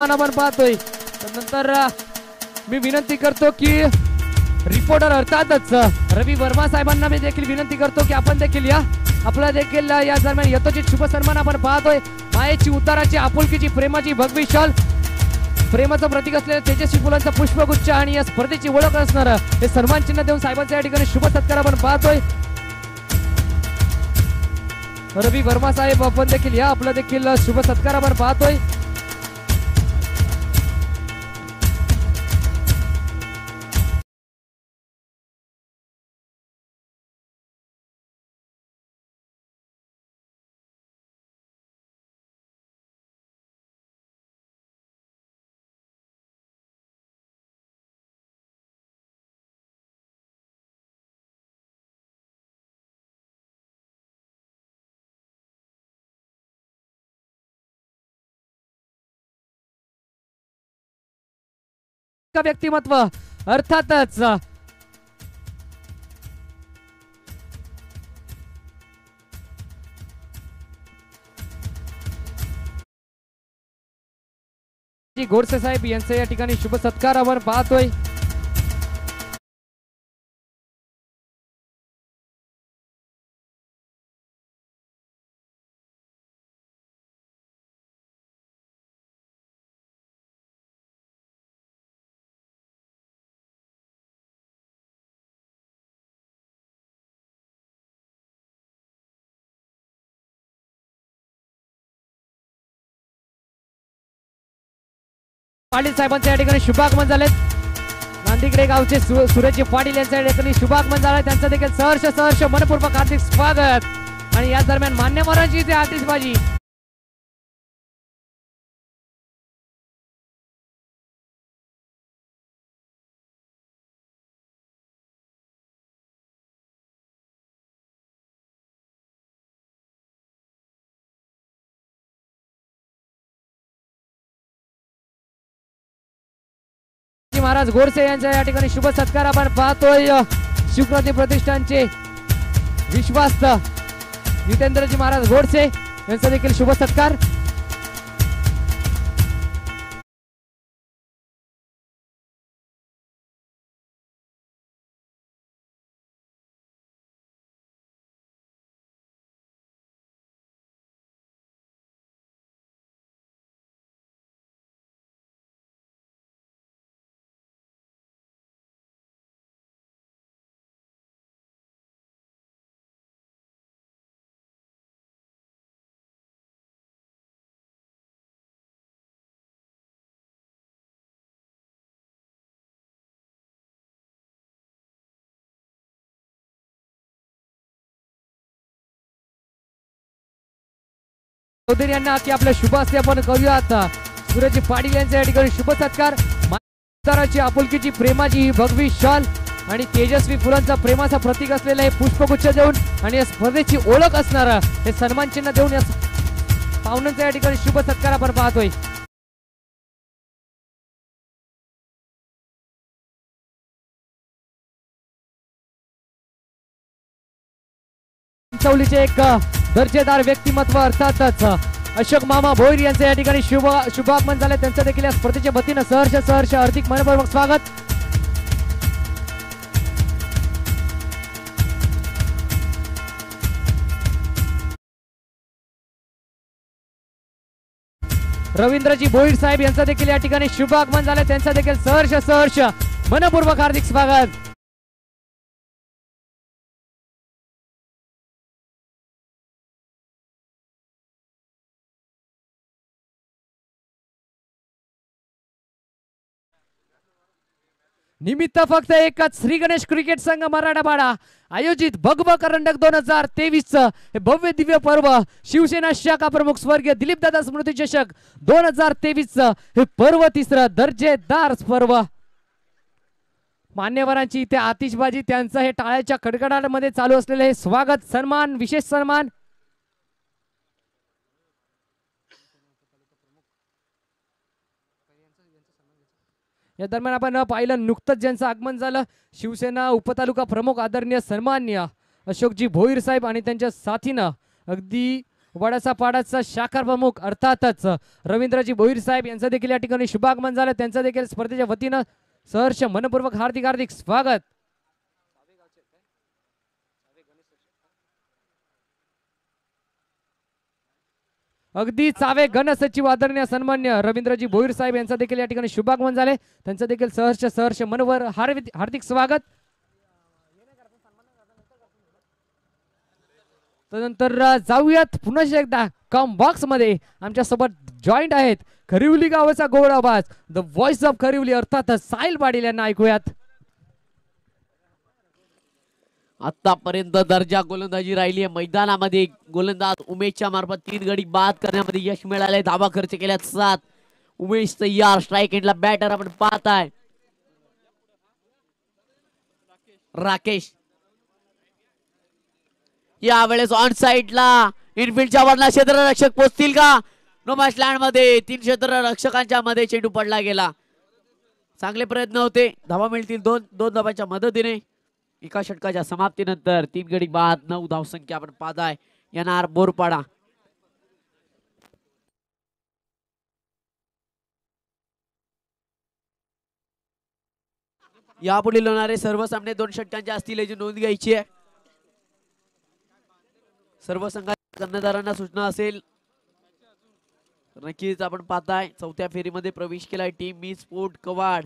आपण पाहतोय नंतर मी विनंती करतो की रिपोर्टर अर्थातच रवी वर्मा साहेबांना मी देखील विनंती करतो की आपण देखील या आपला देखील या दरम्यान यथोचित शुभ सन्मान आपण पाहतोय मायेची उताराची आपुलकीची प्रेमाची भगवी शाल प्रेमाचं प्रतीक असलेल्या तेजस्वी फुलांचा पुष्पगुच्छ आणि या स्पर्धेची ओळख असणार हे सन्मान चिन्ह देऊन साहेबांच्या या ठिकाणी शुभ सत्कार आपण पाहतोय रवी वर्मा साहेब आपण देखील या आपला देखील शुभ सत्कार आपण पाहतोय व्यक्तिमत्व अर्थातच गोडसे साहेब यांचे या ठिकाणी शुभ सत्कार आपण पाहतोय पाटील साहेबांच्या या ठिकाणी शुभागमन झाले नांदिगडे गावचे सुरेशजी पाटील यांच्या या ठिकाणी शुभागमन झाले त्यांचं देखील सहर्ष मनपूर्वक हार्दिक स्वागत आणि या दरम्यान मान्यवरांची इथे आतिषबाजी महाराज गोडसे यांच्या या ठिकाणी शुभ सत्कार आपण पाहतोय शिवक्रांती प्रतिष्ठानचे विश्वास्त जितेंद्रजी महाराज गोडसे यांचा देखील शुभ सत्कार चौधरी यांना की आपल्या शुभ हस्ते आपण करूयात सुरेशजी पाटील यांच्या या ठिकाणी शुभ सत्कार उताराची आपुलकीची प्रेमाची ही भगवी शाल आणि तेजस्वी फुलांचा प्रेमाचा प्रतीक असलेला हे पुष्पगुच्छ देऊन आणि या स्पर्धेची ओळख असणार हे सन्मान चिन्ह देऊन या पाहुण्यांच्या या ठिकाणी शुभ सत्कार आपण पाहतोय चौलीचे एक दर्जेदार व्यक्तिमत्व अर्थातच अशोक मामा भोईर यांचे या ठिकाणी शुभागमन झाले त्यांचं देखील या स्पर्धेच्या वतीनं सहर्ष हार्दिक मनपूर्वक स्वागत रवींद्रजी भोईर साहेब यांचं देखील या ठिकाणी शुभागमन झाले त्यांचं देखील सहर्ष मनपूर्वक हार्दिक स्वागत निमित्त फक्त एकच श्री गणेश क्रिकेट संघ मराठवाडा आयोजित भगवा करंडक 2023 हे भव्य दिव्य पर्व शिवसेना शाखा प्रमुख स्वर्गीय दिलीपदादा स्मृती चषक 2023 हे पर्व तिसरं दर्जेदार पर्व मान्यवरांची इथे आतिषबाजी त्यांचं हे टाळ्याच्या कडकडाटामध्ये चालू असलेले हे स्वागत सन्मान विशेष सन्मान या दरम्यान आपण पाहिलं नुकतंच ज्यांचं आगमन झालं शिवसेना उपतालुका प्रमुख आदरणीय सन्मान्य अशोकजी भोईर साहेब आणि त्यांच्या साथीनं अगदी वडाचा पाडाचा शाखा प्रमुख अर्थातच रवींद्रजी भोईर साहेब यांचं देखील या ठिकाणी शुभागमन झालं. त्यांचं देखील स्पर्धेच्या वतीनं सहर्ष मनपूर्वक हार्दिक हार्दिक स्वागत. अगदी चावे गण सचिव आदरणीय सन्मान्य रवींद्रजी भोईर साहेब यांचं देखील या ठिकाणी शुभागमन झाले. त्यांचं देखील सहर्ष सहर्ष मनवर हार्दिक स्वागत. त्यानंतर जाऊयात पुन्हा एकदा कॉम बॉक्स मध्ये आमच्या सोबत जॉईंट आहेत खरिवली गावाचा गोड आवाज द व्हॉइस ऑफ खरिवली अर्थात साहिल पाटील यांना ऐकूयात. आतापर्यंत दर्जा गोलंदाजी राहिली आहे मैदानामध्ये. गोलंदाज उमेशच्या मार्फत 3 गडी बाद करण्यामध्ये यश मिळाले. धावा खर्च केल्यात 7. उमेश तयार. स्ट्राइक एंडला बॅटर आपण पाहताय राकेश. यावेळेस ऑन साइडला इनफिल्डच्या वरला क्षेत्ररक्षक पोहोचतील का? नो मॅच लँड मध्ये 3 क्षेत्ररक्षकांच्या मध्ये चेंडू पडला गेला. चांगले प्रयत्न होते. धावा मिळतील 2 धावांच्या मदतीने. एका षटकाच्या समाप्तीनंतर 3 गडी बाद 9 धावसंख्या आपण पाहताय. येणार बोरपाडा. यापुढील होणारे सर्व सामने 2 षटकांचे असतील याची नोंद घ्यायची आहे. सर्व संघाच्या कर्णधारांना सूचना असेल. नक्कीच आपण पाहताय 4थ्या फेरीमध्ये प्रवेश केलाय टीम मी स्पोर्ट कवाड.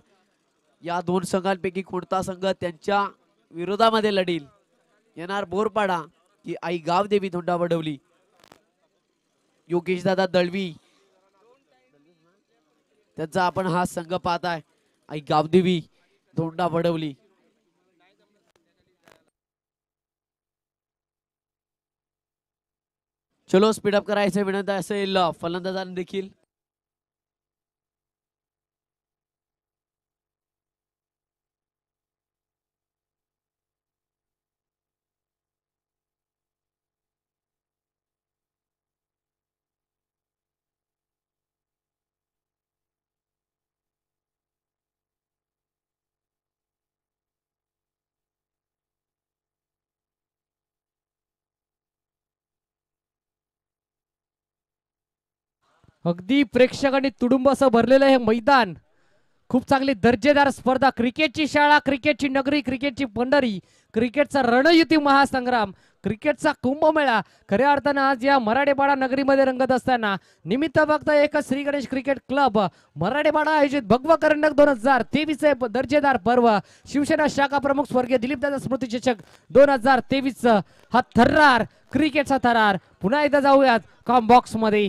या 2 संघांपैकी कोणता संघ त्यांच्या विरोधामध्ये लढील? येणार बोरपाडा की आई गावदेवी धोंडा वडवली. योगेश दादा दळवी त्यांचा आपण हा संघ पाहताय. आई गावदेवी धोंडा वडवली. चलो स्पीडअप करायचं विनंती असेल फलंदाजांना देखील. अगदी प्रेक्षकांनी तुडुंब असं भरलेलं हे मैदान. खूप चांगली दर्जेदार स्पर्धा. क्रिकेटची शाळा, क्रिकेटची नगरी, क्रिकेटची पंढरी, क्रिकेटचा रणयुती महासंग्राम, क्रिकेटचा कुंभमेळा खऱ्या अर्थानं आज या मराठेपाडा नगरीमध्ये रंगत असताना निमित्त फक्त एकच श्री गणेश क्रिकेट क्लब मराठेपाडा आयोजित भगवा करंडक 2023 दर्जेदार पर्व. शिवसेना शाखा प्रमुख स्वर्गीय दिलीपदादा स्मृती चषक 2023 हा थरार क्रिकेटचा थरार. पुन्हा एकदा जाऊयात कॉम बॉक्स मध्ये.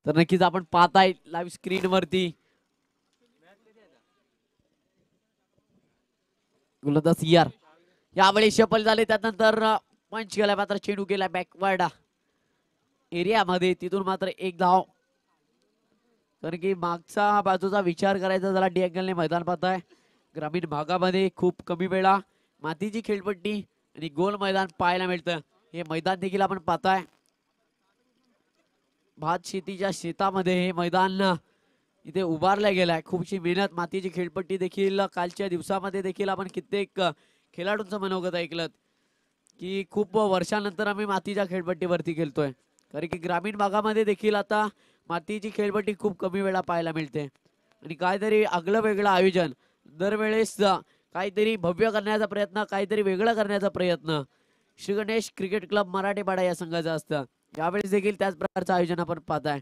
तर नक्कीच आपण पाहताय लाईव्ह स्क्रीन वरती गोलंदाज यार यावेळी शफल झाले. त्यानंतर पंच गेला मात्र चेंडू गेला बॅकवर्ड एरियामध्ये. तिथून मात्र 1 धाव. कारण की मागचा बाजूचा विचार करायचा झाला डी अँगलने मैदान पाहताय. ग्रामीण भागामध्ये खूप कमी वेळा मातीची खेळपट्टी आणि गोल मैदान पाहायला मिळतं. हे मैदान देखील आपण पाहताय. भात शेतीच्या शेतामध्ये हे मैदान इथे उभारलं गेलाय. खूपशी मेहनत. मातीची खेळपट्टी देखील कालच्या दिवसामध्ये देखील आपण कित्येक खेळाडूंचं मनोगत ऐकलं की खूप वर्षानंतर आम्ही मातीच्या खेळपट्टीवरती खेळतोय. कारण की ग्रामीण भागामध्ये देखील आता मातीची खेळपट्टी खूप कमी वेळा पाहायला मिळते. आणि काहीतरी आगळं वेगळं आयोजन दरवेळेस काहीतरी भव्य करण्याचा प्रयत्न, काहीतरी वेगळं करण्याचा प्रयत्न श्री गणेश क्रिकेट क्लब मराठेपाडा या संघाचं असतं. यावेळेस देखील त्याच प्रकारचं आयोजन आपण पाहताय.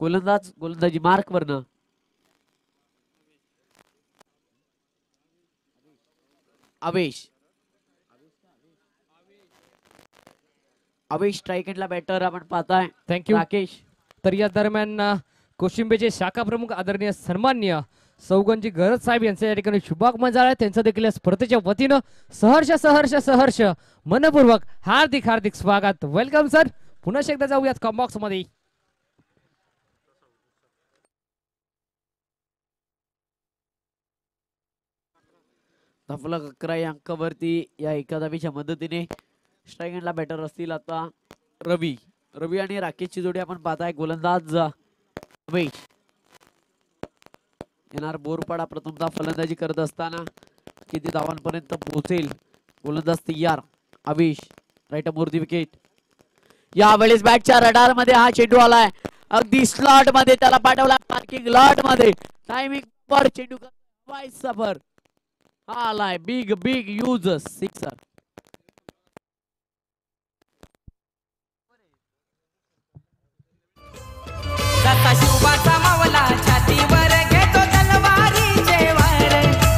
गोलंदाजी मार्क वरनं आवेश स्ट्राइक एंडला बॅटर आपण पाहताय. थँक्यू राकेश. तर या दरम्यान कोशिंबेचे शाखा प्रमुख आदरणीय सन्मान्य सौगंजी गरज साहेब यांचं या ठिकाणी शुभागमन झालं. त्यांचं देखील स्पर्धेच्या वतीनं सहर्ष सहर्ष सहर्ष मनपूर्वक हार्दिक हार्दिक स्वागत. Welcome sir. पुन्हा एकदा जाऊयात कॉम्बॉक्स मध्ये. फलक 11 अंकावरती या एकादशीच्या मदतीने स्ट्राइक एंडला बॅटर असतील आता रवी आणि राकेशची जोडी आपण पाहताय. गोलंदाज उमेश. येणार बोरपाडा प्रथमतः फलंदाजी करत असताना किती धावांपर्यंत पोहोचेल? गोलंदाज तयार. आवेश राईट मोरदी विकेट. यावेळेस बॅटच्या रडार मध्ये हा चेंडू आलाय. अगदी स्लॉट मध्ये त्याला पाठवला, पार्किंग लॉट मध्ये. टायमिंग पर चेंडू सफर हा आलाय. Big big use sixer. जसा शिवाचा मावला छातीवर घेतो तलवारीचे वार.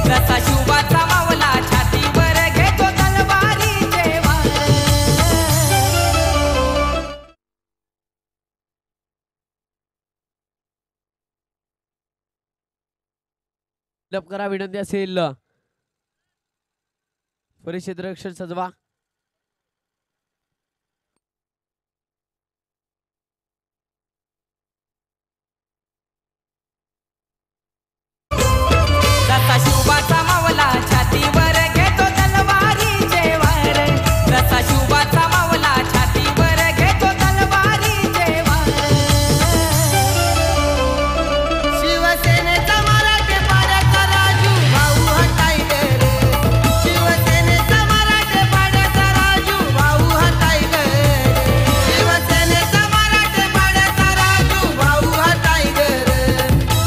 जसा शिवाचा मावला छातीवर घेतो तलवारीचे वार. करा विनंती असेल परिक्षेत्ररक्षण सजवा. जसा शिवाचा मावला छातीवर घेतो तलवारीचे वार. जसा शिवाचा मावला छातीवर घेतो तलवारीचे वार. शिवसेनेचा मराठे पाड्याचा राजू भाऊ हा टायगर. शिवसेनेचा मराठे पाड्याचा राजू भाऊ हा टायगर. शिवसेनेचा मराठे पाड्याचा राजू भाऊ हा टायगर.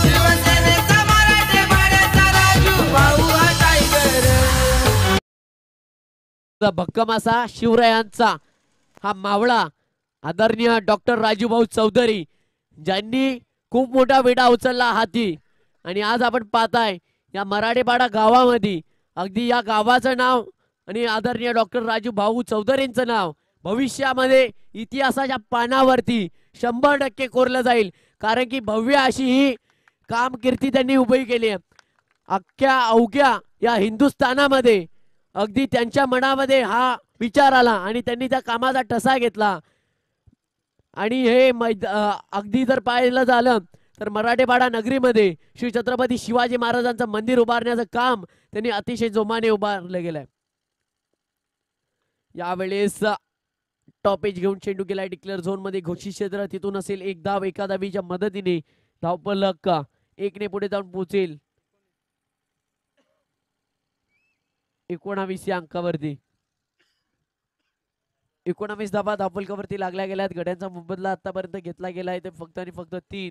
शिवसेनेचा मराठे पाड्याचा राजू भाऊ हा टायगर. भक्कम असा शिवरायांचा हा मावळा आदरणीय डॉक्टर राजूभाऊ चौधरी ज्यांनी खूप मोठा वेढा उचलला हाती. आणि आज आपण पाहताय या मराठेपाडा गावामध्ये अगदी या गावाचं नाव आणि आदरणीय डॉक्टर राजूभाऊ चौधरींचं नाव भविष्यामध्ये इतिहासाच्या पानावरती 100% कोरलं जाईल. कारण की भव्य अशी ही कामकीर्ती त्यांनी उभी केली आहे. अख्ख्या अवघ्या या हिंदुस्थानामध्ये अगदी त्यांच्या मनामध्ये हा विचार आला आणि त्यांनी त्या कामाचा ठसा घेतला. आणि हे अगदी जर पाहायला झालं तर मराठेपाडा नगरीमध्ये श्री छत्रपती शिवाजी महाराजांचं मंदिर उभारण्याचं काम त्यांनी अतिशय जोमाने उभारलं गेलंय. यावेळेस टॉपेज घेऊन चेंडू गेलाय डिक्लेअर झोन मध्ये. घोषित क्षेत्र तिथून असेल एक धाव. एका धावीच्या मदतीने धावफलक 1 ने पुढे जाऊन पोहोचेल 19 या अंकावरती. 19 धावा धावफलकावरती लागल्या गेल्यात. गड्यांचा मोबदला आतापर्यंत घेतला गेलाय ते फक्त आणि फक्त 3.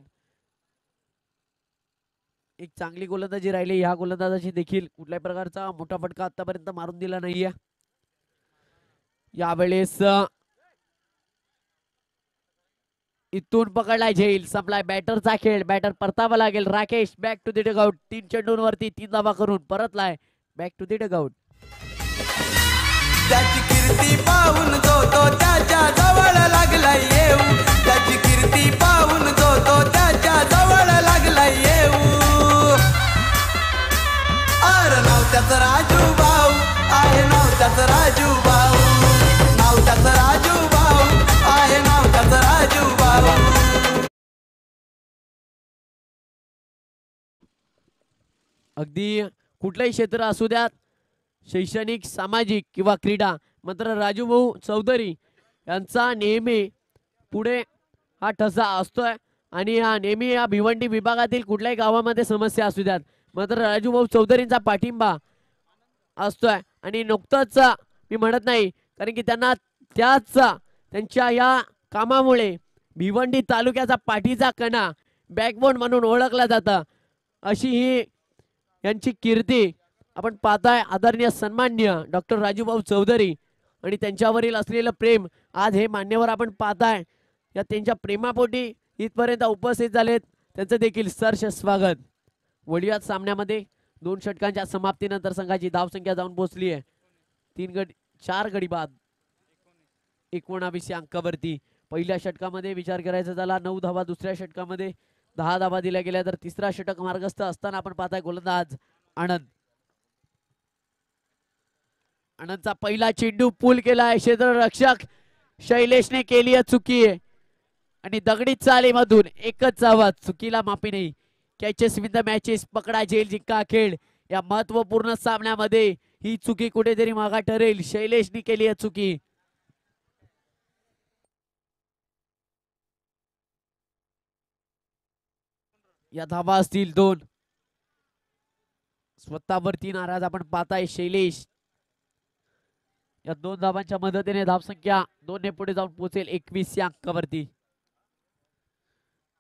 एक चांगली गोलंदाजी राहिली. ह्या गोलंदाजाची देखील कुठल्याही प्रकारचा मोठा फटका आतापर्यंत मारून दिला नाहीये. यावेळेस इथून पकडलाय झेल. संपलाय बॅटरचा खेळ. बॅटर परतावा लागेल. Rakesh back to the dugout. 3 चेंडूंवरती 3 धावा करून परतलाय बॅक टू द डगआउट. त्याची कीर्ती पाहून जो तो त्याच्या जवळ लागला येऊ. त्याची कीर्ती पाहून जो तो त्याच्या जवळ लागला येऊ. अरे नाव त्याचं राजू भाऊ आहे. नाव त्याचं राजू भाऊ. नाव त्याचं राजू भाऊ आहे. नाव त्याचं राजू भाऊ. अगदी कुठलंही क्षेत्र असू द्यात, शैक्षणिक, सामाजिक किंवा क्रीडा, मात्र राजूभाऊ चौधरी यांचा नेहमी पुढे हा ठसा असतोय. आणि हा नेहमी या भिवंडी विभागातील कुठल्याही गावामध्ये समस्या असू द्यात, मात्र राजूभाऊ चौधरींचा पाठिंबा असतोय. आणि नुकतंच मी म्हणत नाही, कारण की त्यांना त्यांच्या या कामामुळे भिवंडी तालुक्याचा पाठीचा कणा, बॅकबोन म्हणून ओळखला जातं. अशी ही यांची कीर्ती आपण पाहताय. आदरणीय सन्माननीय डॉक्टर राजूभाऊ चौधरी आणि त्यांच्यावरील असलेलं प्रेम आज हे मान्यवर आपण पाहताय. या त्यांच्या प्रेमापोटी इथपर्यंत उपस्थित झालेत. त्यांचं देखील सहर्ष स्वागत. वडियात सामन्यामध्ये 2 षटकांच्या समाप्तीनंतर संघाची धावसंख्या जाऊन पोहोचली आहे 4 गडी बाद 19 अंकावरती. पहिल्या षटकामध्ये विचार करायचा झाला 9 धावा, दुसऱ्या षटकामध्ये 10 धावा दिल्या गेल्या, तर तिसरा षटक मार्गस्थ असताना आपण पाहताय गोलंदाज आनंद. आनंदचा पहिला चेंडू पूल केलाय. क्षेत्ररक्षक शैलेशने केली चुकी आहे आणि दगडी चालीमधून एकच आवाज, चुकीला माफी नाही. कॅचेस विन द मॅचेस, पकडा झेल जिंका खेळ. या महत्वपूर्ण सामन्यामध्ये ही चुकी कुठेतरी मागा ठरेल. शैलेशने केली आहे चुकी. या धावा असतील 2. स्वतःवरती नाराज आपण पाहताय शैलेश. या 2 धावांच्या मदतीने धावसंख्या 2 ने पुढे जाऊन पोहोचेल 21 या अंकावरती.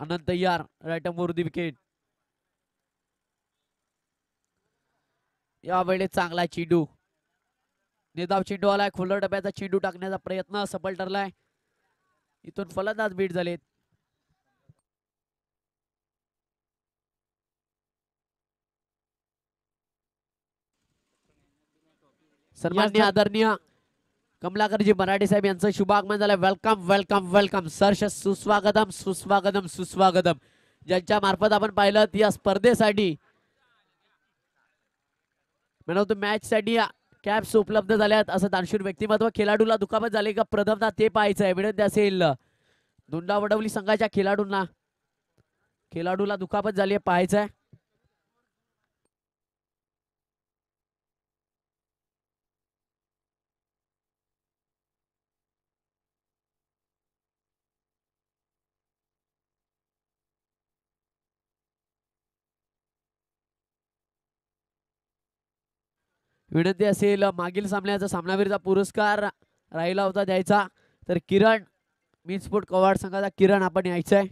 आनंद तयार, राईट मोरदी विकेट. यावेळेस चांगला चेंडू, निदाव चेंडू आलाय. खुल्या डब्याचा चेंडू टाकण्याचा प्रयत्न सफल ठरलाय. इथून फलंदाज बीट झालेत. सन्माननीय आदरणीय कमलाकरजी मराठे साहेब यांचं शुभागमन झालं. वेलकम वेलकम वेलकम सरस सुस्वागतम सुस्वागतम सुस्वागतम. ज्यांच्या मार्फत आपण पाहिलं या स्पर्धेसाठी मॅन ऑफ द मॅच साठी कॅप्स उपलब्ध झाल्यात असं दानशूर व्यक्तिमत्व. खेळाडूला दुखापत झाली का प्रथमतः ते पाहायचं आहे. विनंती असेल दोंडा वडवली संघाच्या खेळाडूला दुखापत झाली आहे पाहायचं आहे. विनंती असेल मागील सामन्याचा सामनावीरचा पुरस्कार राहिला होता द्यायचा तर किरण मिनस्पोर्ट कवाड संघाचा किरण आपण यायचं आहे.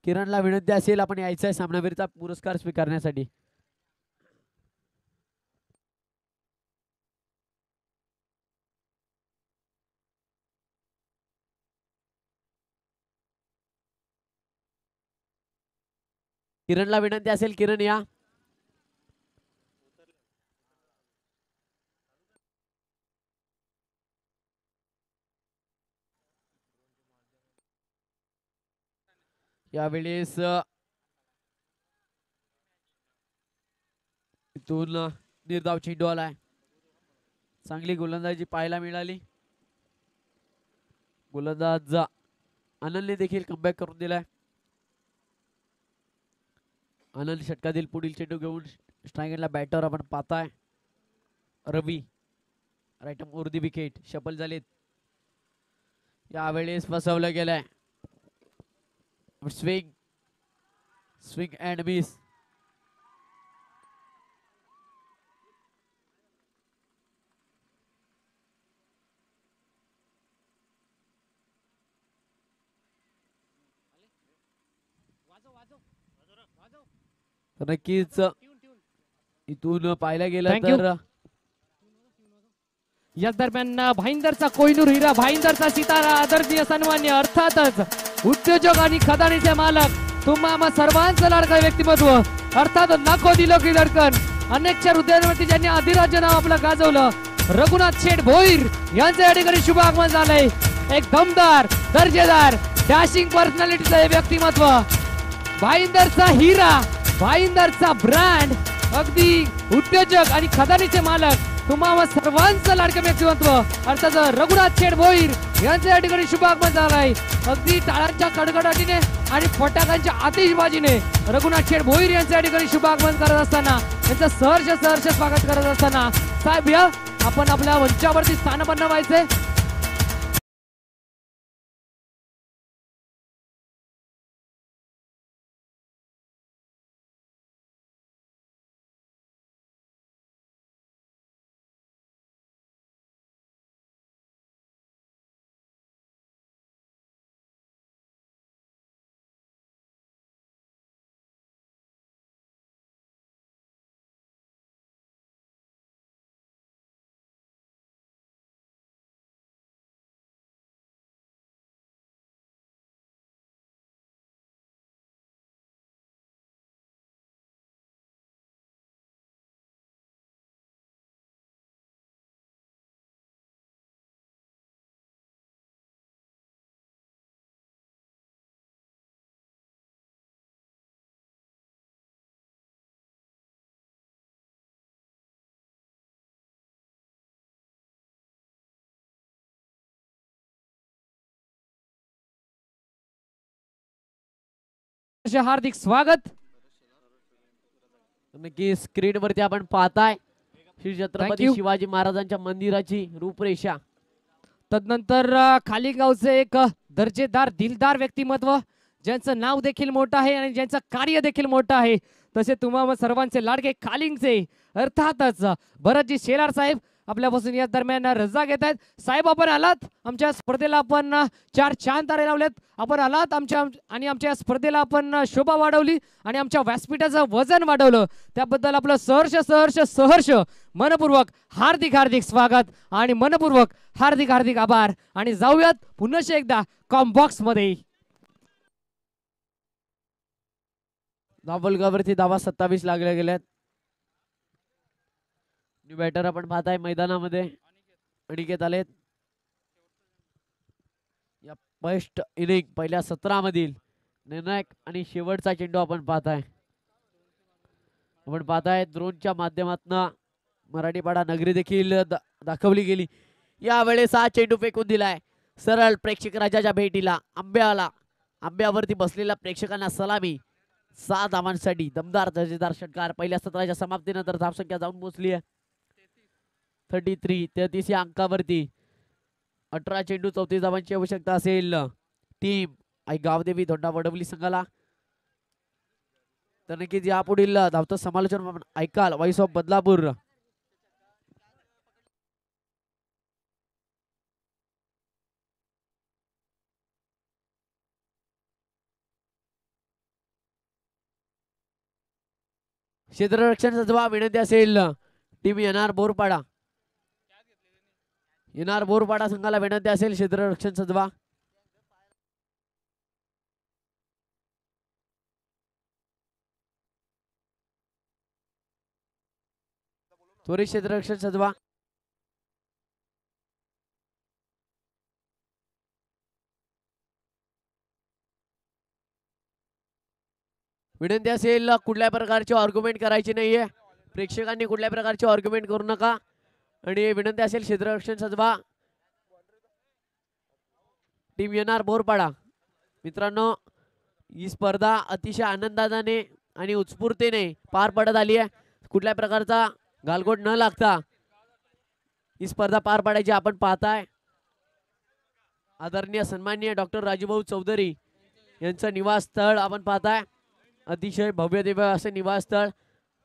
किरणला विनंती असेल आपण यायचं आहे सामनावीरचा पुरस्कार स्वीकारण्यासाठी. किरणला विनंती असेल किरण या. यावेळेस इथून निर्धाव चेंडू आलाय. चांगली गोलंदाजी पाहायला मिळाली. गोलंदाज आनंदने देखील कमबॅक करून दिलाय. आनंद षटकातील पुढील चेंडू घेऊन स्ट्रायगरला बॅटर आपण पाहताय. रवी राईट मोरदी विकेट शफल झालेत. यावेळेस फसवलं गेलंय. Swing and miss. नक्कीच इथून पाहायला गेलं Thank you. तर याच दरम्यान भाईंदरचा कोहिनूर हिरा, भाईंदरचा सितारा, आदरणीय सन्मान्य अर्थातच उद्योजक आणि खदानीचे मालक तुम्हा सर्वांचं लाडकं व्यक्तिमत्व अर्थात नाको दिलो की धडकन अनेकच्या हृदयावरती ज्यांनी अधिराज्य नाव आपलं गाजवलं रघुनाथ शेठ भोईर यांचं या ठिकाणी शुभ आगमन झालंय. एक दमदार दर्जेदार डॅशिंग पर्सनॅलिटीचं हे व्यक्तिमत्व भाईंदरचा हिरा, भाईंदरचा ब्रँड, अगदी उद्योजक आणि खदानीचे मालक तुम्हा सर्वांचं लाडकं व्यक्तिमत्व अर्थात रघुनाथ शेठ भोईर यांचं या ठिकाणी शुभ आगमन झालंय. अगदी टाळ्यांच्या कडकडाटीने आणि फटाक्यांच्या आतिषबाजीने रघुनाथ शेठ भोईर यांचं या ठिकाणी शुभ आगमन करत असताना त्यांचं सहर्ष स्वागत करत असताना साहेब या आपण आपल्या मंचावरती स्थानपन्न व्हायचंय. हार्दिक स्वागत. नक्की स्क्रीन वरती आपण पाहताय श्री Thank छत्रपती you. शिवाजी महाराजांच्या मंदिराची रूपरेषा. तदनंतर खाली गावचे एक दर्जेदार दिलदार व्यक्तिमत्व ज्यांचं नाव देखील मोठं आहे आणि ज्यांचं कार्य देखील मोठं आहे तसे तुम्हा सर्वांचे लाडके खालिंगचे अर्थातच भरतजी शेलार साहेब आपल्यापासून या दरम्यान रजा घेत आहेत. साहेब आपण आलात आमच्या स्पर्धेला, आपण 4 छान तारे लावलेत. आपण आलात आमच्या स्पर्धेला आपण शोभा वाढवली आणि आमच्या व्यासपीठाचं वजन वाढवलं. त्याबद्दल आपलं सहर्ष सहर्ष सहर्ष मनपूर्वक हार्दिक हार्दिक स्वागत आणि मनपूर्वक हार्दिक हार्दिक आभार. आणि जाऊयात पुन्हा एकदा कॉम्बॉक्स मध्ये. धावफलकावरती धावा 27 लागल्या गेल्यात. न्यू बॅटर आपण पाहताय मैदानामध्ये अनिकेत आलेत. या फर्स्ट इनिंग पहिल्या 17 मधील निर्णायक आणि शेवटचा चेंडू आपण पाहताय. ड्रोनच्या माध्यमातून मराठीपाडा नगरी देखील दाखवली गेली. यावेळेस हा चेंडू फेकून दिलाय सरळ प्रेक्षक राजाच्या भेटीला. आंब्यावरती बसलेल्या प्रेक्षकांना सलामी. 6 धावांसाठी दमदार दर्जेदार षटकार. पहिल्या सत्राच्या समाप्तीनंतर धावसंख्या जाऊन पोहोचली आहे 33 या अंकावरती. 18 चेंडू 34 धावांची आवश्यकता असेल टीम आई गावदेवी धोंडा वडवली संघाला. तर नक्कीच यापुढील धावतं समालोचन आपण ऐकाल व्हॉइस ऑफ बदलापूर. क्षेत्ररक्षण सजवा विनंती असेल टीम येणार बोरपाडा संघाला विनंती असेल क्षेत्ररक्षण सजवा. त्वरित क्षेत्ररक्षण सजवा. विनंती असेल कुठल्या प्रकारचे आर्ग्युमेंट करायची नाहीये. प्रेक्षकांनी कुठल्या प्रकारचे आर्ग्युमेंट करू नका. आणि विनंती असेल क्षेत्ररक्षण सजवा. टीम येणार बोरपाडा. मित्रांनो ही स्पर्धा अतिशय आनंदाने आणि उत्स्फूर्तीने पार पडत आली आहे. कुठल्या प्रकारचा गालगोट न लागता ही स्पर्धा पार पाडायची आपण पाहताय. आदरणीय सन्माननीय डॉक्टर राजूभाऊ चौधरी यांचं निवासस्थळ आपण पाहताय. अतिशय भव्य दिव्य असं निवासस्थळ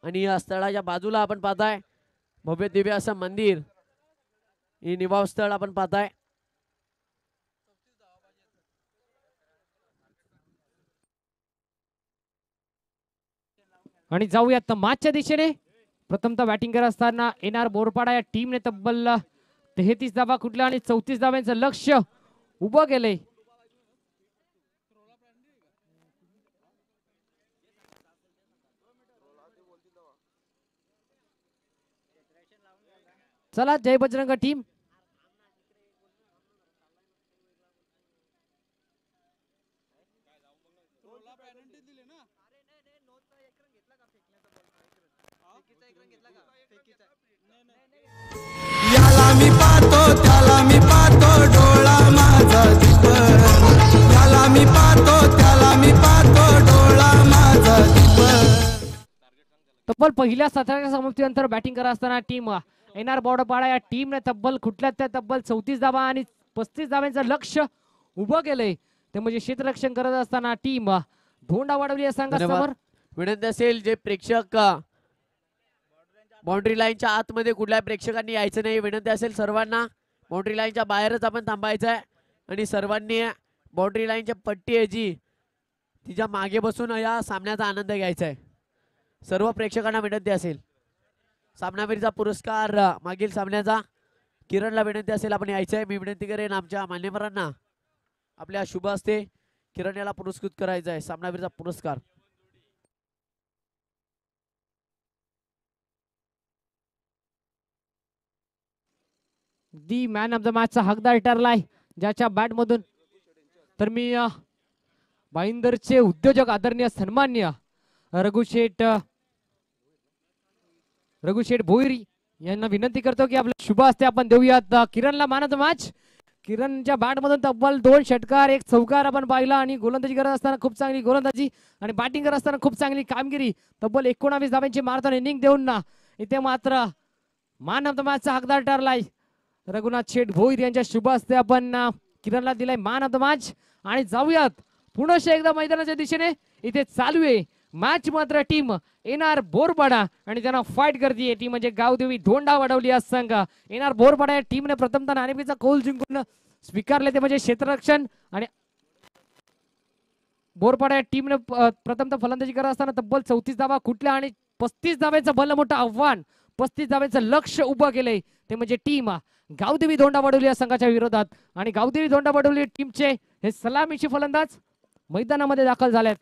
आणि या स्थळाच्या बाजूला आपण पाहताय भव्य दिव्य असं मंदिर. हे निवासस्थळ आपण पाहताय. आणि जाऊयात मागच्या दिशेने. प्रथमतः बॅटिंग करत असताना एनआर बोरपाडा या टीमने तब्बल 33 धावा कुठल्या आणि 34 धाव्यांचं लक्ष्य उभं केलंय. चला जय बजरंग टीम. याला मी पाहतो त्याला मी पाहतो डोळा माझा दीप. याला मी पाहतो त्याला मी पाहतो डोळा माझा दीप. तब्बल पहिल्या सत्राच्या समाप्तीनंतर बॅटिंग करत असताना टीम एनआर बोरपाडा या टीमने तब्बल कुठल्या त्या तब्बल 34 धावा आणि 35 धाव्यांचं लक्ष्य उभं केलंय. ते म्हणजे क्षेत्ररक्षण करत असताना टीम धोंडा वाढवली या संघासमोर. विनंती असेल जे प्रेक्षक बाउंड्री लाईनच्या आतमध्ये कुठल्या प्रेक्षकांनी यायचं नाही. विनंती असेल सर्वांना बाउंड्री लाईनच्या बाहेरच आपण थांबायचं आहे आणि सर्वांनी बाउंड्री लाईनच्या पट्टी आहे जी तिच्या मागे बसून या सामन्याचा आनंद घ्यायचा आहे. सर्व प्रेक्षकांना विनंती असेल. सामनावीरचा पुरस्कार मागील सामन्याचा किरणला विनंती असेल आपण यायचं आहे. मी विनंती करेन आमच्या मान्यवरांना आपल्या शुभ हस्ते किरण याला पुरस्कृत करायचा आहे सामनावीरचा पुरस्कार. दी मॅन ऑफ द मॅचचा हकदार ठरलाय ज्याच्या बॅट मधून. तर मी भाईंदरचे उद्योजक आदरणीय सन्मान्य रघुशेठ भोईरी यांना विनंती करतो की आपल्या शुभ हस्ते आपण देऊयात किरणला मॅन ऑफ द मॅच. किरणच्या बॅट मधून तब्बल 2 षटकार 1 चौकार आपण पाहिला आणि गोलंदाजी करत असताना खूप चांगली गोलंदाजी आणि बॅटिंग करत असताना खूप चांगली कामगिरी. तब्बल 19 धाव्यांची मारताना इनिंग देऊन ना इथे मात्र मॅन ऑफ द मॅचचा हकदार ठरलाय रघुनाथ शेठ भोईर यांच्या शुभ हस्ते आपण किरणला दिलाय मॅन ऑफ द मॅच. आणि जाऊयात पुन्हा एकदा मैदानाच्या दिशेने. इथे चालू आहे मॅच मात्र टीम येणार बोरपाडा आणि त्यांना फाईट करते ती म्हणजे गावदेवी धोंडा वडवली आज संघ. येणार बोरपाडा या टीमने प्रथमतः नाणेफेकीचा कौल जिंकून स्वीकारले ते म्हणजे क्षेत्ररक्षण. आणि बोरपाडा या टीमने प्रथमतः फलंदाजी करत असताना तब्बल 34 धावा कुठल्या आणि 35 धाव्याचं भलं मोठं आव्हान, 35 धाव्याचं लक्ष उभं केलंय ते म्हणजे टीम गावदेवी धोंडा वडवली या संघाच्या विरोधात. आणि गावदेवी धोंडा वडवली टीमचे हे सलामीचे फलंदाज मैदानामध्ये दाखल झालेत.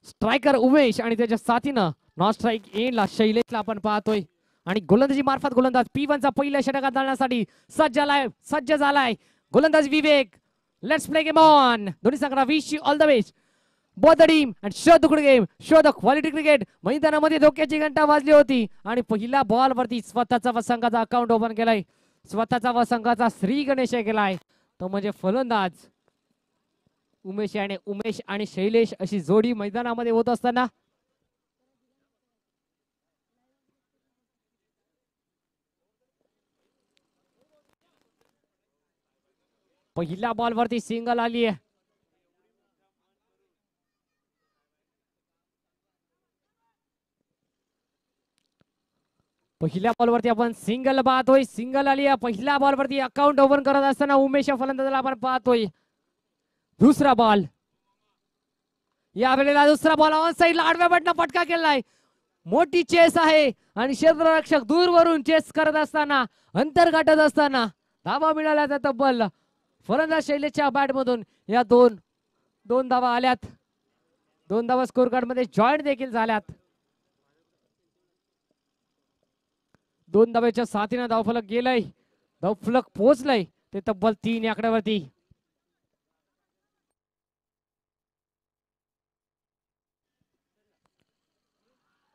स्ट्रायकर उमेश आणि त्याच्या साथीनं नॉन स्ट्राईक एंडला शैलेशला आपण पाहतोय. आणि गोलंदाजी मार्फत गोलंदाज P1चा पहिल्या षटकात घालण्यासाठी सज्ज झालाय गोलंदाज Vivek. Let's play game on. दोन्ही संघांना wish you all the best both the team and show the good game, show the quality cricket. मैदानामध्ये धोक्याची घंटा वाजली होती आणि पहिल्या बॉल वरती स्वतःचा व संघाचा अकाउंट ओपन केलाय, स्वतःचा व संघाचा श्री गणेश केलाय तो म्हणजे फलंदाज उमेश आणि शैलेश अशी जोडी मैदानामध्ये होत असताना पहिल्या बॉल वरती सिंगल आली आहे. पहिल्या बॉल वरती आपण सिंगल पाहतोय, सिंगल आली आहे. पहिल्या बॉल वरती अकाउंट ओपन करत असताना उमेश फलंदाजाला आपण पाहतोय. दुसरा बॉल, या वेळेला दुसरा बॉल ऑन साइडला आडव्या बटना फटका केलाय. मोठी चेस आहे आणि क्षेत्ररक्षक दूरवरून चेस करत असताना अंतर गाठत असताना धावा मिळाल्या त्या तब्बल फलंदाज शैलेशच्या बॅट मधून या दोन धावा आल्यात. 2 धावा स्कोर कार्ड मध्ये जॉईंट देखील झाल्यात. 2 धाव्याच्या साथीने धावफलक गेलंय, धावफलक पोहोचलंय ते तब्बल 3 या आकड्यावरती.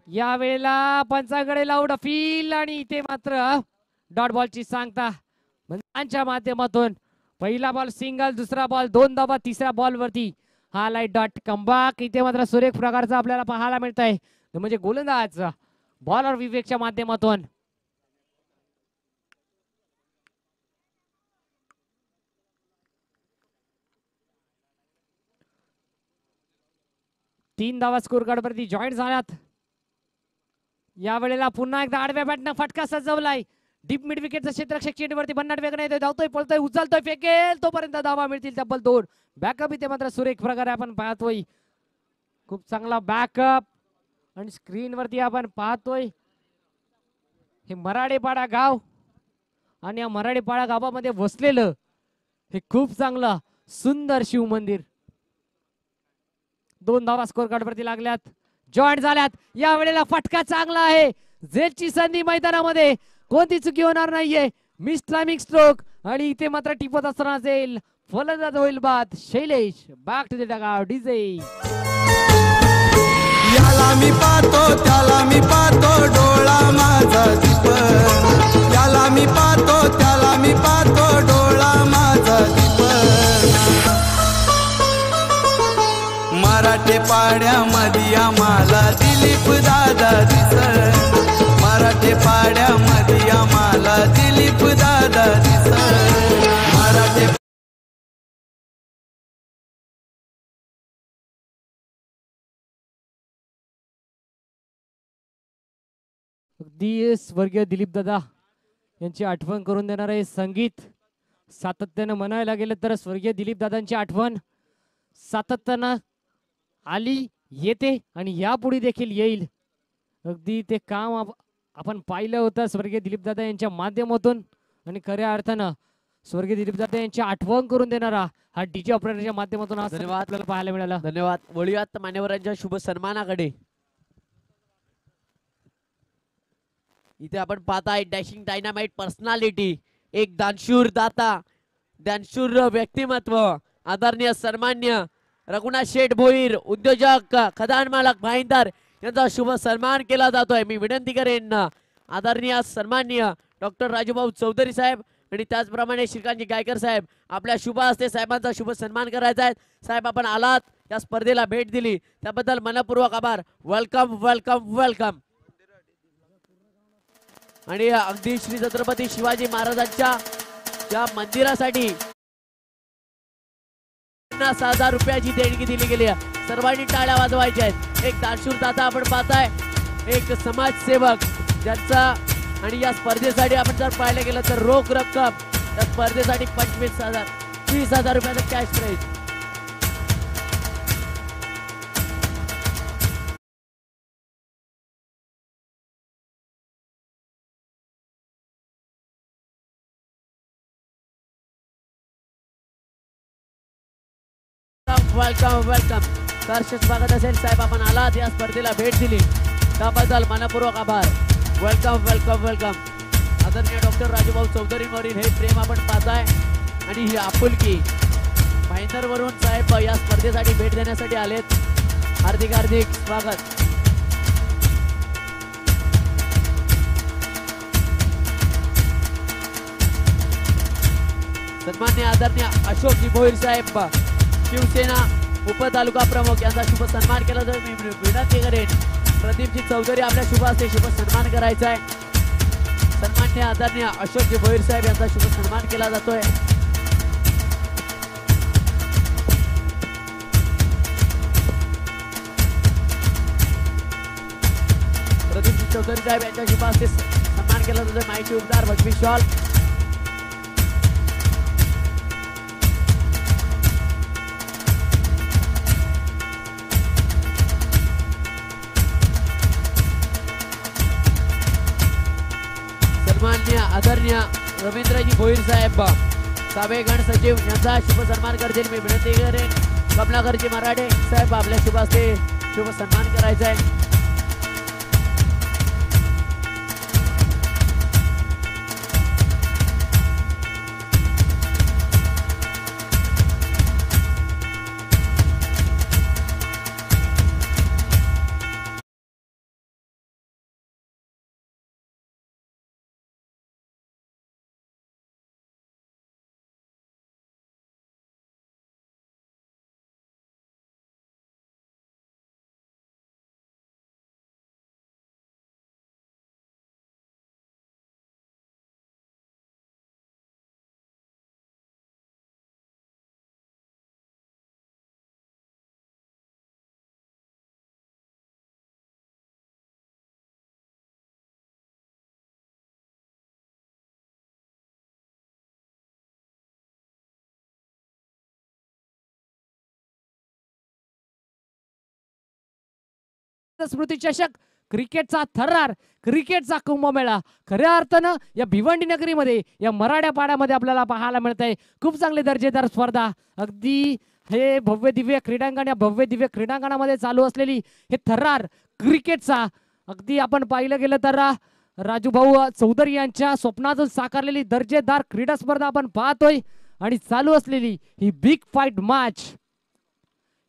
या वेळेला पंचांकडे लाऊड अपील आणि इथे मात्र डॉट बॉलची सांगता मंचांच्या माध्यमातून. पहिला बॉल सिंगल, दुसरा बॉल 2 धावा, तिसऱ्या बॉल वरती हा लाईट डॉट कमबॅक. इथे मात्र सुरेख प्रकारचा आपल्याला पाहायला मिळत आहे म्हणजे गोलंदाज बॉलर विवेकच्या माध्यमातून. तीन धावा स्कोर कार्ड वरती जॉईंट झाल्यात. या वेळेला पुन्हा एकदा आडव्या बॅटनं फटका सजवलाय. डीप मिड विकेटचा क्षेत्ररक्षक चेंडूवरती भन्नाट वेगळा येतोय, धावतोय, पळतोय, उचलतोय, फेकेल तोपर्यंत धावा मिळतील तब्बल 2. बॅकअप इथे मात्र सुरेख प्रकारे आपण पाहतोय, खूप चांगला बॅकअप. आणि स्क्रीन वरती आपण पाहतोय हे मराडेपाडा गाव आणि या मराडेपाडा गावामध्ये वसलेलं हे खूप चांगलं सुंदर शिव मंदिर. 2 धावा स्कोर कार्ड वरती लागल्यात, जॉईंट झाल्यात. या वेळेला फटका चांगला आहे, झेलची संधी मैदानामध्ये, कोणती चुकी होणार नाहीये. मिस टायमिंग स्ट्रोक आणि इथे मात्र टिपत असताना असेल फलंदाज होईल बाद Shailesh. Back to the dugout DJ. याला मी पाहतो त्याला मी पाहतो डोळा माझा दीप, याला मी पाहतो त्याला मी पाहतो डोळा माझा दीप. मराठे पाड्यामध्ये आम्हाला दिलीप दादा दिस, मराठे पाड्यामध्ये आम्हाला दिलीप दादा दिस. मराठे अगदी स्वर्गीय दिलीप दादा यांची आठवण करून देणारे संगीत. सातत्यानं म्हणायला गेलं तर स्वर्गीय दिलीप दादांची आठवण सातत्यानं आली, येते आणि यापुढे देखील येईल. अगदी ते काम आपण पाहिलं होतं स्वर्गीय दिलीप दादा यांच्या माध्यमातून. आणि खऱ्या अर्थानं स्वर्गीय दिलीप दादा यांची आठवण करून देणारा हा डीजे ऑपरेटरच्या माध्यमातून आपल्याला पाहायला मिळाला. धन्यवाद. वळूयात मान्यवरांच्या शुभ सन्मानाकडे. इथे आपण पाहताय डॅशिंग डायनामाइट पर्सनॅलिटी, एक दानशूर दाता, दानशूर व्यक्तिमत्व, आदरणीय सन्मान्य रघुनाथ शेठ भोईर, उद्योजक, खदान मालक भाईंदर यांचा शुभ सन्मान केला जातोय. मी विनंती करेन आदरणीय सन्मान्य डॉक्टर राजूभाऊ चौधरी साहेब आणि त्याचप्रमाणे श्रीकांतजी गायकर साहेब आपल्या शुभ हस्ते साहेबांचा शुभ सन्मान करायचा आहे. साहेब आपण आलात, या स्पर्धेला भेट दिली त्याबद्दल मनपूर्वक आभार. Welcome welcome welcome. आणि अगदी श्री छत्रपती शिवाजी महाराजांच्या या मंदिरासाठी 50,000 रुपयाची देणगी दिली गेली आहे. सर्वांनी टाळ्या वाजवायच्या आहेत. एक दानशूर दाता आपण पाहताय, एक समाजसेवक ज्यांचा आणि या स्पर्धेसाठी आपण जर पाहिलं गेलं तर रोख रक्कम त्या स्पर्धेसाठी 25,000 20,000 रुपयाचं कॅश प्राईज. Welcome welcome. सहर्ष स्वागत असेल साहेब, आपण आलात या स्पर्धेला भेट दिली त्याबद्दल मनपूर्वक आभार. Welcome welcome welcome. आदरणीय डॉक्टर राजूभाऊ चौधरीवरील हे प्रेम आपण पाहताय आणि ही आपुलकी भाईंदरवरून साहेब या स्पर्धेसाठी भेट देण्यासाठी आलेत. हार्दिक हार्दिक स्वागत. सन्मान्य आदरणीय अशोकजी भोईर साहेब शिवसेना उपतालुका प्रमुख यांचा शुभ सन्मान केला तर मी विनंती करेन प्रदीपजी चौधरी आपल्या शुभ हस्ते शुभ सन्मान करायचा आहे. सन्मान्य आदरणीय अशोकजी भोईर साहेब यांचा शुभ सन्मान केला जातोय. प्रदीपजी चौधरी साहेब यांच्या शुभ हस्ते सन्मान केला जातोय. माहिती उपदार भगवी शॉल. सन्मान्य आदरणीय रवींद्रजी भोईर साहेब सावेगण सचिव यांचा शुभ सन्मान करतील. मी विनंती करेन कमलाकरजी मराठे साहेब आपल्या शुभ हस्ते शुभ सन्मान करायचा आहे. स्मृती चषक क्रिकेटचा थरार, क्रिकेटचा कुंभमेळा खऱ्या अर्थानं या भिवंडी नगरीमध्ये या मराठा पाड्यामध्ये आपल्याला पाहायला मिळत आहे. खूप चांगली दर्जेदार स्पर्धा. अगदी हे भव्य दिव्य क्रीडांगण, या भव्य दिव्य क्रीडांगणामध्ये चालू असलेली हे थरार क्रिकेटचा अगदी आपण पाहिलं गेलं तर राजूभाऊ चौधरी यांच्या स्वप्नातून साकारलेली दर्जेदार क्रीडा स्पर्धा आपण पाहतोय आणि चालू असलेली ही बिग फाईट मॅच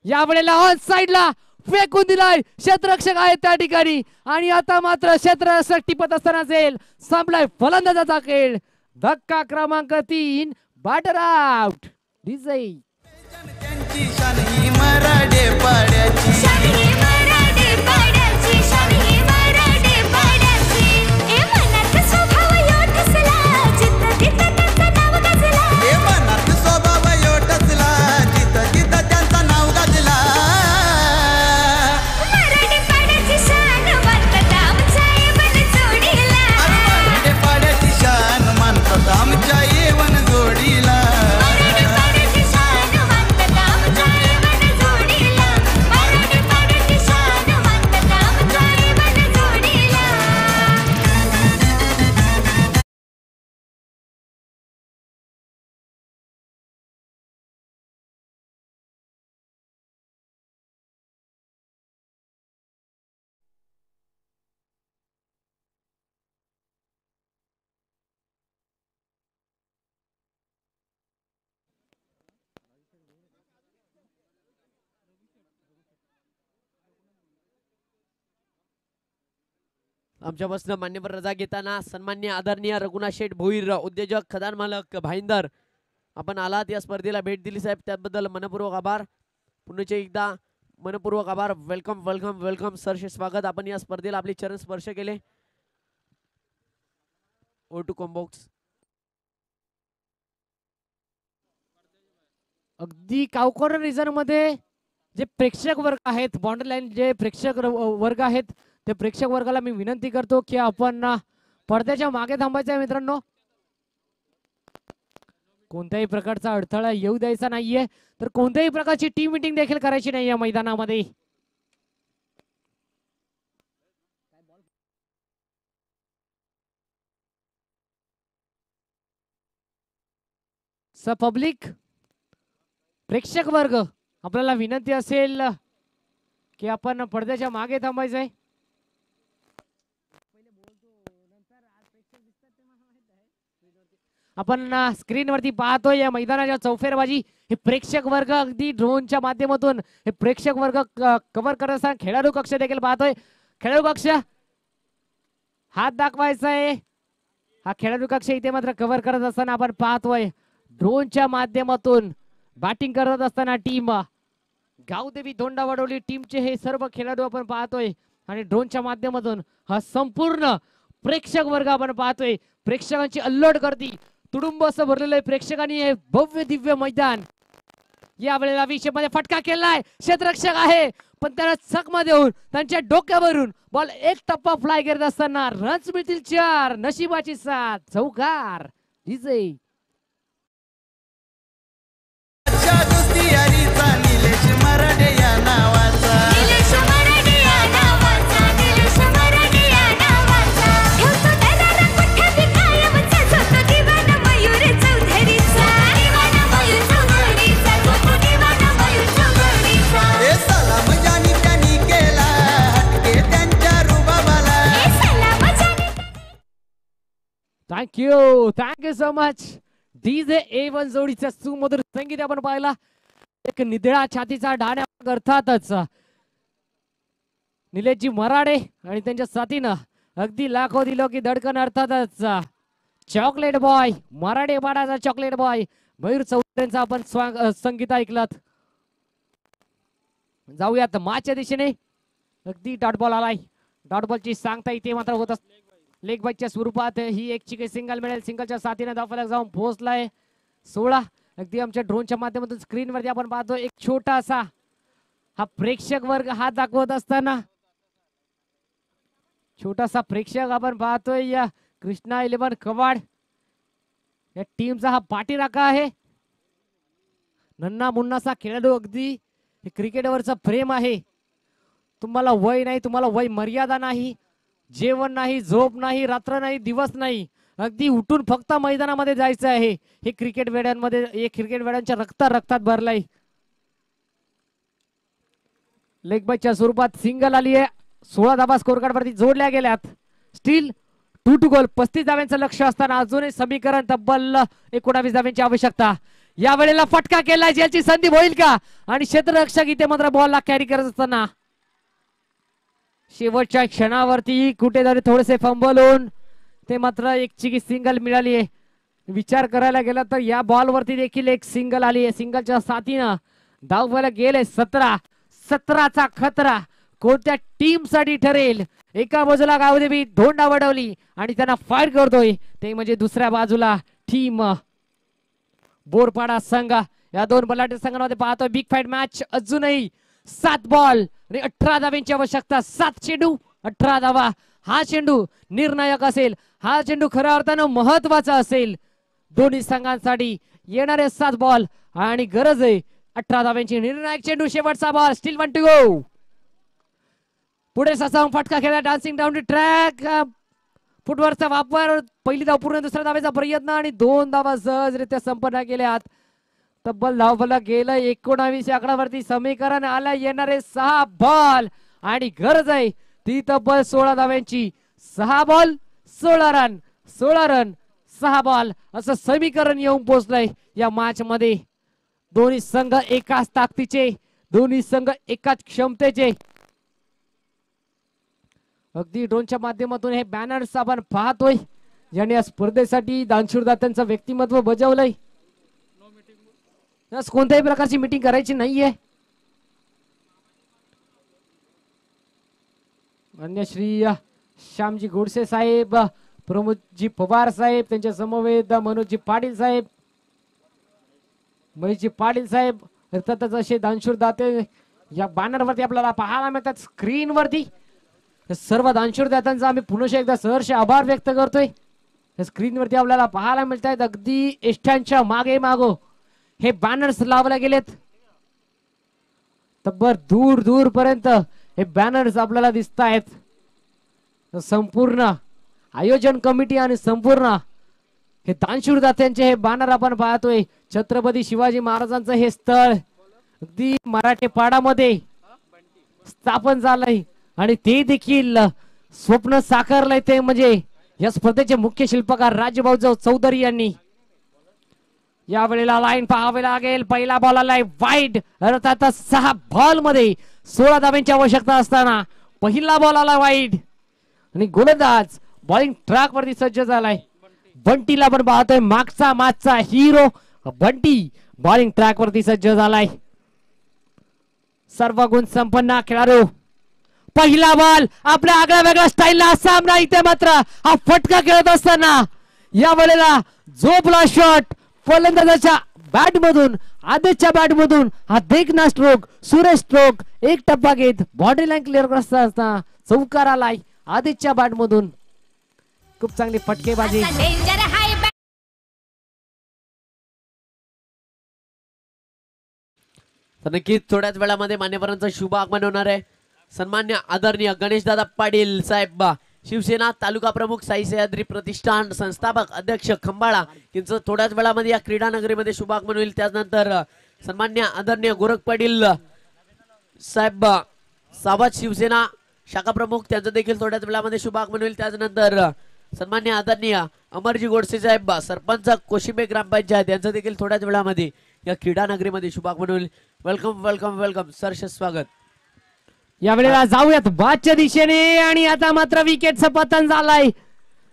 यावेळेला ऑन साइडला फेकून दिलाय. क्षेत्ररक्षक आहे त्या ठिकाणी आणि आता मात्र क्षेत्ररक्षक टिपत असताना जाईल. संपलाय फलंदाजाचा खेळ. धक्का क्रमांक 3 बॅटर आउट. विजयी त्यांची शान ही मराठे पाड्याची. शान ही मराठे पाड्याची. शान ही मराठे पाड्याची. ए मनात स्वभाव यो ठसला. जिथं तिथं त्यांचं नाव गाजला. ए मनात स्वभाव यो ठसला. जिथं तिथं त्यांचं नाव गाजला. मराठे पाड्याची शान मानतात आमच्या येवन जोडीला. मराठे पाड्याची शान मानतात आमच्या येवन जोडीला. मराठे पाड्याची शान मानतात आमच्या येवन जोडीला. मराठे पाड्याची शान मानतात आमच्या येवन जोडीला. आमच्यापासून मान्यवर रजा घेताना सन्मान्य आदरणीय रघुनाथ शेठ भोईर उद्योजक खदान मालक भाईंदर आपण आलात या स्पर्धेला भेट दिली साहेब, त्याबद्दल मनपूर्वक आभार. पुन्हा एकदा मनपूर्वक आभार. वेलकम वेलकम वेलकम सरसे स्वागत. आपण या स्पर्धेला आपले चरण स्पर्श केले. ओ टू कॉम्बॉक्स अगदी कावकोर रिझन मध्ये जे प्रेक्षक वर्ग आहेत, बॉर्डर लाईन जे प्रेक्षक वर्ग आहेत, ते प्रेक्षक वर्गाला मी विनंती करतो की आपण पडद्याच्या मागे थांबायचं आहे मित्रांनो. कोणत्याही प्रकारचा अडथळा येऊ द्यायचा नाहीये, तर कोणत्याही प्रकारची टीम मीटिंग देखील करायची नाहीये मैदानामध्ये. पब्लिक प्रेक्षक वर्ग आपल्याला विनंती असेल की आपण पडद्याच्या मागे थांबायचंय. आपण स्क्रीनवरती पाहतोय या मैदानाच्या चौफेरबाजी हे प्रेक्षक वर्ग अगदी ड्रोनच्या माध्यमातून हे प्रेक्षक वर्ग कव्हर करत असताना खेळाडू कक्ष देखील पाहतोय. खेळाडू कक्ष हात दाखवायचा आहे. हा खेळाडू कक्ष इथे मात्र कव्हर करत असताना आपण पाहतोय ड्रोनच्या माध्यमातून बॅटिंग करत असताना टीम गावदेवी धोंडा वडवली टीमचे हे सर्व खेळाडू आपण पाहतोय आणि ड्रोनच्या माध्यमातून हा संपूर्ण प्रेक्षक वर्ग आपण पाहतोय. प्रेक्षकांची अल्लड गर्दी तुडुंब असं भरलेलं आहे. प्रेक्षकांनी हे भव्य दिव्य मैदान या वेळेला विषयमध्ये फटका केलाय. क्षेत्ररक्षक आहे पण त्याला चकमा देऊन त्यांच्या डोक्यावरून बॉल एक टप्पा फ्लाय करत असताना रन्स मिळतील 4. नशिबाची साथ चौकार विजय. निलेश मराठे या नावाचा निलेश मराठे या नावाचा निलेश मराठे या नावाचा ठेवतो त्याला रंगून ठेवी कायमचा झोतो दिवाना मयूर चौधरीचा दिवाना मयूर चौधरीचा झोतो दिवाना मयूर चौधरीचा हे सलाम जानी त्यांनी केला हटके त्यांच्या रुबाबाला ए सलाम जानी thank you so much. DJ A1 जोडीचा सुमधुर संगीत आपण पाहिला. एक निधळा छातीचा ढाण्या अर्थातच निलेशजी मराठे आणि त्यांच्या साथीनं अगदी लाखो दिलो की धडकन अर्थातच चॉकलेट बॉय मराठे पाडाचा चॉकलेट बॉय मयूर चौधरींचा आपण संगीत ऐकलात. जाऊयात माच्या दिशेने. अगदी डॉट बॉल आलाय. डॉट बॉलची सांगता इथे मात्र होत असते लेग बाईकच्या स्वरूपात ही एक चिके सिंगल मिळेल. सिंगलच्या साथीने धावफलक जाऊन पोहोचलाय 16. अगदी आमच्या ड्रोनच्या माध्यमातून स्क्रीनवरती आपण पाहतो एक छोटासा हा प्रेक्षक वर्ग हात दाखवत असताना छोटासा प्रेक्षक आपण पाहतोय या कृष्णा 11 कवाड या टीमचा हा पाठीराखा आहे. नन्ना मुन्नासा खेळाडू अगदी क्रिकेटवरचा प्रेम आहे. तुम्हाला वय नाही, तुम्हाला वय मर्यादा नाही, जेवण नाही, झोप नाही, रात्र नाही, दिवस नाही, अगदी उठून फक्त मैदानामध्ये जायचं आहे. हे क्रिकेट वेड्यांमध्ये हे क्रिकेट वेड्यांच्या रक्तात भरलाय. लेग बाईच्या स्वरूपात सिंगल आली आहे. 16 धाबा स्कोर कार्ड वरती जोडल्या गेल्यात. स्टील 2 गोल 35 धाव्यांचं लक्ष असताना अजूनही समीकरण तब्बल 19 धाव्यांची आवश्यकता. या वेळेला फटका केलाय. ज्याची संधी होईल का आणि क्षेत्ररक्षक इथे मात्र बॉलला कॅरी करत असताना शेवटच्या क्षणावरती कुठेतरी थोडेसे फंबल होऊन ते मात्र एक चिकी सिंगल मिळाली आहे. विचार करायला गेला तर या बॉल वरती देखील एक सिंगल आली आहे. सिंगलच्या साथीनं धावफलक गेले 17. 17चा खतरा कोणत्या टीम साठी ठरेल. एका बाजूला गावदेवी धोंडा वडवली आणि त्यांना फाईट करतोय ते म्हणजे दुसऱ्या बाजूला टीम बोरपाडा संघ. या दोन बलाढ्य संघांमध्ये पाहतोय बिग फाईट मॅच. अजूनही 7 बॉल आणि 18 धाव्यांची आवश्यकता. 7 चेंडू 18 धावा. हा चेंडू निर्णायक असेल. हा चेंडू खऱ्या अर्थानं महत्वाचा असेल दोन्ही संघांसाठी. येणारे 7 बॉल आणि गरज आहे 18 धाव्यांची. निर्णायक चेंडू शेवटचा बॉल. Steel 1 to go. पुढे ससा फटका खेळला. डान्सिंग डाऊन ट्रॅक फुटवर्कचा वापर. पहिली धाव पूर्ण. दुसऱ्या धावेचा प्रयत्न आणि 2 धावा सहजरित्या संपन्न केल्यात. तब्बल धावफलक गेलं 19 आकड्यावरती समीकरण आलं. येणारे 6 बॉल आणि गरज आहे ती तब्बल 16 धाव्यांची. 6 बॉल 16 रन. 16 रन 6 बॉल असं समीकरण येऊन पोहोचलंय या मॅच मध्ये. दोन्ही संघ एकाच ताकदीचे, दोन्ही संघ एकाच क्षमतेचे. अगदी ड्रोनच्या माध्यमातून हे बॅनर्स आपण पाहतोय ज्यांनी या स्पर्धेसाठी दानशूरदात्यांचं व्यक्तिमत्व बजावलंय. कोणत्याही प्रकारची मीटिंग करायची नाहीये. अन्य श्री श्यामजी गोडसे साहेब, प्रमोदजी पवार साहेब, त्यांच्या समवेत मनोजजी पाटील साहेब, म्हणजे पाटील साहेब अर्थातच असे दानशूर दाते या बॅनरवरती आपल्याला पाहायला मिळतात स्क्रीनवरती. सर्व दानशूर दात्यांचा आम्ही पुन्हा एकदा सहर्ष आभार व्यक्त करतोय. स्क्रीनवरती आपल्याला पाहायला मिळत आहेत अगदी एष्ट्यांच्या मागे मागो हे बॅनर्स लावले गेलेत. तब्बर दूर दूर पर्यंत हे बॅनर्स आपल्याला दिसत आहेत. संपूर्ण आयोजन कमिटी आणि संपूर्ण हे दानशूर दात्यांचे हे बॅनर आपण पाहतोय. छत्रपती शिवाजी महाराजांचं हे स्थळ अगदी मराठेपाडामध्ये स्थापन झालंय आणि ते देखील स्वप्न साकारलंय. ते म्हणजे या स्पर्धेचे मुख्य शिल्पकार राजभाऊ चौधरी यांनी. यावेळेला लाईन पाहावी लागेल. पहिला बॉल आलाय वाईड. अर्थात 6 बॉल मध्ये 16 धाब्यांची आवश्यकता असताना पहिला बॉल आला वाईड आणि गोलंदाज बॉलिंग ट्रॅक वरती सज्ज झालाय. बंटीला पण पाहतोय मागचा हिरो बंटी बॉलिंग ट्रॅक वरती सज्ज झालाय. सर्व गुण संपन्न खेळाडू. पहिला बॉल आपल्या आगळ्या वेगळ्या स्टाईलला सामना. इथे मात्र हा फटका खेळत असताना या वेळेला झोपला शॉट फलंदाजाच्या बॅट मधून आदेशच्या बॅट मधून हा देखना स्ट्रोक सुरेश स्ट्रोक एक टप्पा घेत बॉडी लाईन क्लिअर करत असताना चौकार आलाय आदेशच्या बॅट मधून. खूप चांगली फटकेबाजी. तर नक्कीच थोड्याच वेळामध्ये मान्यवरांचं शुभ आगमन होणार आहे. सन्मान्य आदरणीय गणेशदादा पाटील साहेब शिवसेना तालुका प्रमुख साई सह्याद्री प्रतिष्ठान संस्थापक अध्यक्ष खंबाळा यांचं थोड्याच वेळामध्ये या क्रीडा नगरीमध्ये शुभ आगमन होईल. त्यानंतर सन्मान्य आदरणीय गोरख पाटील साहेब सावध शिवसेना शाखा प्रमुख त्यांचं देखील थोड्याच वेळामध्ये शुभ आगमन होईल. त्यानंतर सन्मान्य आदरणीय अमरजी गोडसे साहेब सरपंच कोशिंबे ग्रामपंचायत यांचं देखील थोड्याच वेळामध्ये या क्रीडा नगरीमध्ये शुभ आगमन होईल. वेलकम वेलकम वेलकम सरस स्वागत. या वेळेला जाऊयात बादच्या दिशेने आणि आता मात्र विकेटचं पतन झालंय.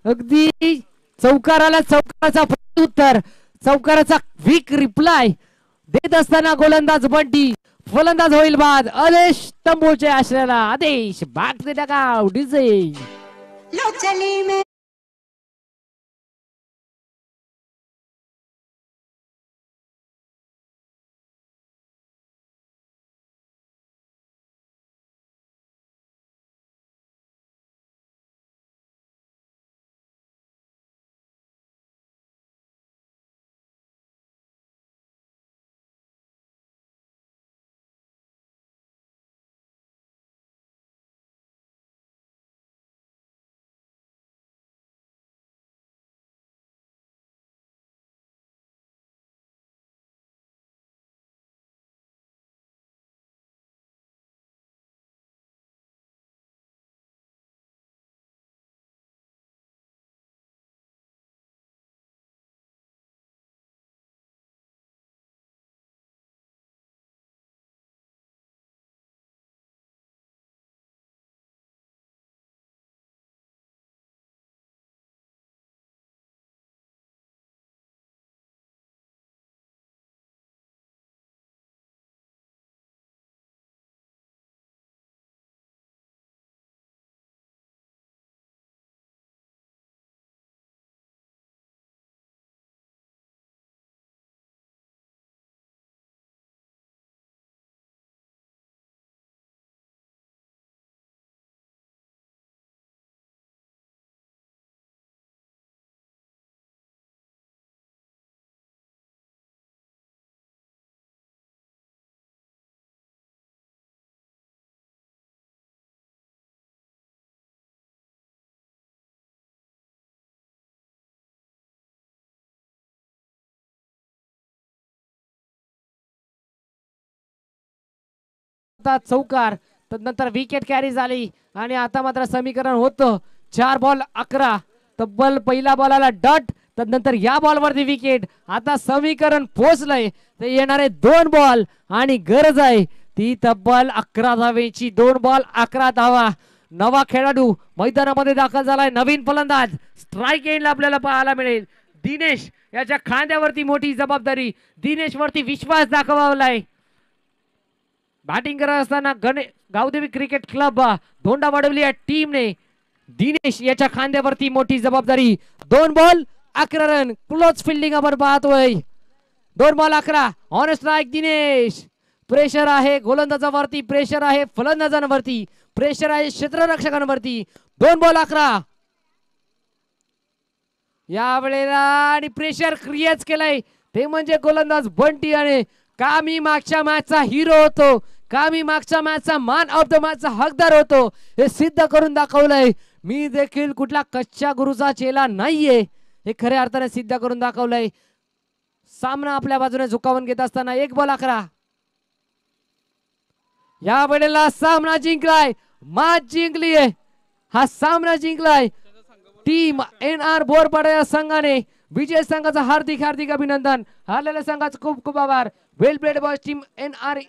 अगदी चौकाराला चौकाराचा उत्तर चौकाराचा क्विक रिप्लाय देत असताना गोलंदाज बंटी फलंदाज होईल बाद. आदेश तंबूचे आश्रयाला आदेश भागते टाका डीजे. चौकार नंतर विकेट कॅरी झाली आणि आता मात्र समीकरण होतं 4 बॉल 11. तब्बल पहिला बॉलाला डट नंतर या बॉल वरती विकेट. आता समीकरण पोहोचलंय ते येणारे 2 बॉल आणि गरज आहे ती तब्बल 11 धावेची. 2 बॉल 11 धावा. नवा खेळाडू मैदानामध्ये दाखल झालाय. नवीन फलंदाज स्ट्राईक एंडला आपल्याला पाहायला मिळेल. दिनेश याच्या खांद्यावरती मोठी जबाबदारी. दिनेश वरती विश्वास दाखवलाय. बॅटिंग करत असताना गावदेवी क्रिकेट क्लब धोंडा वाढवली या टीमने. दिनेश याच्या खांद्यावरती मोठी जबाबदारी. 2 बॉल 11 रन. क्लोज फिल्डिंग आपण पाहतोय. 2 ball 11 on strike Dinesh. Pressure आहे गोलंदाजावरती, प्रेशर आहे फलंदाजांवरती, प्रेशर आहे क्षेत्ररक्षकांवरती. 2 बॉल 11 या वेळेला आणि प्रेशर क्रिएट केलंय ते म्हणजे गोलंदाज बंटी. आणि का मी मागच्या मॅचचा हिरो होतो, का मी मागच्या मॅचचा मॅन ऑफ द मॅचचा हकदार होतो हे सिद्ध करून दाखवलंय. मी देखील कुठला कच्च्या गुरुचा चेला नाहीये हे खऱ्या अर्थाने सिद्ध करून दाखवलंय. सामना आपल्या बाजूने झुकावून घेत असताना 1 बॉल 11 या वेळेला सामना जिंकलाय, मॅच जिंकलीये, हा सामना जिंकलाय टीम NR बोरपाडा या संघाने. विजय संघाचा हार्दिक हार्दिक अभिनंदन, हारलेल्या संघाचा खूप खूप आभार. वेल प्लेड बॉयज टीम NR